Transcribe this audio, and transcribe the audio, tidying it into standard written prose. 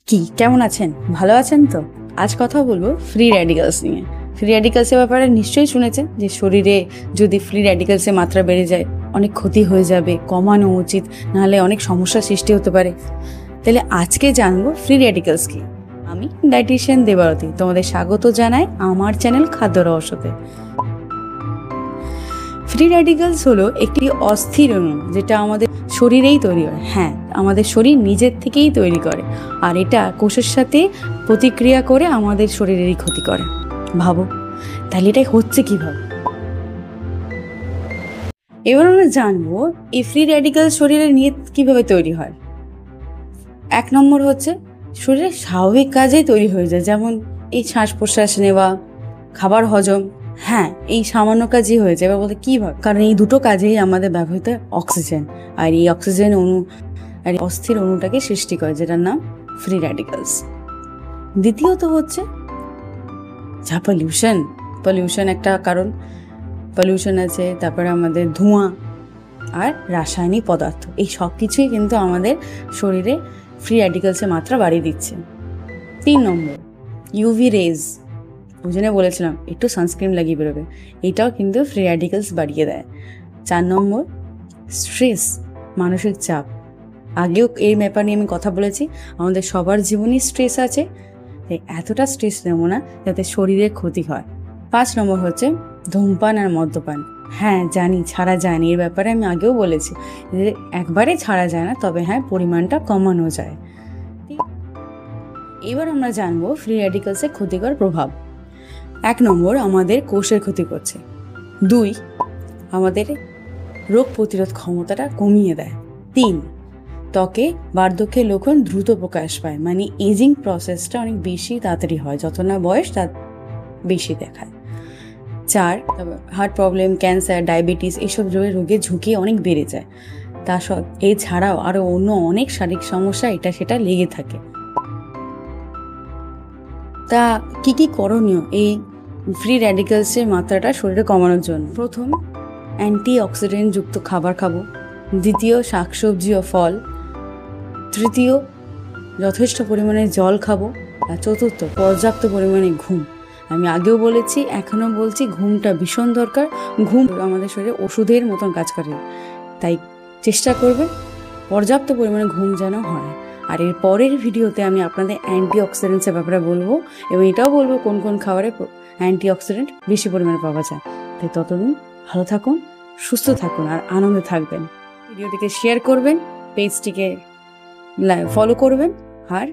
কি কেমন আছেন? ভালো আছেন তো? আজ কথা বলবো ফ্রি র্যাডিক্যালস নিয়ে। ফ্রি র্যাডিক্যালসের ব্যাপারে নিশ্চয়ই শুনেছেন যে শরীরে যদি ফ্রি র্যাডিক্যালসের মাত্রা বেড়ে যায় অনেক ক্ষতি হয়ে যাবে, কমানো উচিত, নাহলে অনেক সমস্যার সৃষ্টি হতে পারে। তাহলে আজকে জানবো ফ্রি র্যাডিক্যালস কি। আমি ডায়েটিশিয়ান দেবারতী, তোমাদের স্বাগত জানাই আমার চ্যানেল খাদ্য রহস্যতে। ফ্রি র্যাডিক্যালস হলো একটি অস্থির অণু যেটা আমাদের শরীরেই তৈরি হয়। হ্যাঁ, আমাদের শরীর নিজের থেকেই তৈরি করে, আর এটা কোষের সাথে প্রতিক্রিয়া করে আমাদের শরীরেরই ক্ষতি করে। ভাবো তাহলে এটাই হচ্ছে কিভাবে। এবার আমরা জানবো এই ফ্রি র্যাডিক্যাল শরীরে নিয়ে কিভাবে তৈরি হয়। 1 নম্বর হচ্ছে শরীরে স্বাভাবিক কাজেই তৈরি হয়ে যায়, যেমন এই শ্বাস প্রশ্বাস নেওয়া, খাবার হজম। হ্যাঁ, এই সামান্য কাজই হয়ে যায়। এবার বলতে কীভাবে? কারণ এই দুটো কাজেই আমাদের ব্যবহৃত অক্সিজেন, আর এই অক্সিজেন অণু আর অস্থির অণুটাকে সৃষ্টি করে, যেটার নাম ফ্রি র্যাডিক্যালস। দ্বিতীয়ত হচ্ছে যা পলিউশন একটা কারণ। পলিউশন আছে, তারপরে আমাদের ধোঁয়া আর রাসায়নিক পদার্থ, এই সব কিছুই কিন্তু আমাদের শরীরে ফ্রি র্যাডিক্যালসের মাত্রা বাড়িয়ে দিচ্ছে। 3 নম্বর ইউভি রেজ, ওই জন্য বলেছিলাম একটু সানস্ক্রিন লাগিয়ে বেরোবে, এটাও কিন্তু ফ্রি র্যাডিক্যালস বাড়িয়ে দেয়। 4 নম্বর স্ট্রেস, মানসিক চাপ। আগেও এই ব্যাপার নিয়ে আমি কথা বলেছি, আমাদের সবার জীবনেই স্ট্রেস আছে, তাই এতটা স্ট্রেস নেব না যাতে শরীরের ক্ষতি হয়। 5 নম্বর হচ্ছে ধূমপান আর মদ্যপান। হ্যাঁ জানি ছাড়া যায়নি, এর ব্যাপারে আমি আগেও বলেছি যে একবারে ছাড়া যায় না, তবে হ্যাঁ পরিমাণটা কমানো যায়। এবার আমরা জানবো ফ্রি র্যাডিক্যালসের ক্ষতিকর প্রভাব। 1 নম্বর আমাদের কোষের ক্ষতি করছে। 2 আমাদের রোগ প্রতিরোধ ক্ষমতাটা কমিয়ে দেয়। 3 ত্বকে বার্ধক্যের লক্ষণ দ্রুত প্রকাশ পায়, মানে এজিং প্রসেসটা অনেক বেশি তাড়াতাড়ি হয়, যত না বয়স তার বেশি দেখায়। 4 হার্ট প্রবলেম, ক্যান্সার, ডায়াবেটিস এইসব রোগের ঝুঁকি অনেক বেড়ে যায়। এছাড়াও আরও অন্য অনেক শারীরিক সমস্যা এটা সেটা লেগে থাকে। তা কি করণীয় এই ফ্রি র্যাডিক্যালসের মাত্রাটা শরীরে কমানোর জন্য? প্রথম, অ্যান্টি অক্সিডেন্ট যুক্ত খাবার খাবো। দ্বিতীয়, শাকসবজি ও ফল। তৃতীয়, যথেষ্ট পরিমাণে জল খাবো। আর চতুর্থ, পর্যাপ্ত পরিমাণে ঘুম। আমি আগেও বলেছি, এখনও বলছি, ঘুমটা ভীষণ দরকার। ঘুম আমাদের শরীরে ওষুধের মতন কাজ করে, তাই চেষ্টা করবেন পর্যাপ্ত পরিমাণে ঘুম যেন হয়। আর এর পরের ভিডিওতে আমি আপনাদের অ্যান্টি অক্সিডেন্টসের ব্যাপারে বলবো, এবং এটাও বলবো কোন কোন খাবারে অ্যান্টি অক্সিডেন্ট বেশি পরিমাণে পাওয়া যায়। তাই ততদিন ভালো থাকুন, সুস্থ থাকুন আর আনন্দে থাকবেন। ভিডিওটিকে শেয়ার করবেন, পেজটিকে ফলো করবেন, আর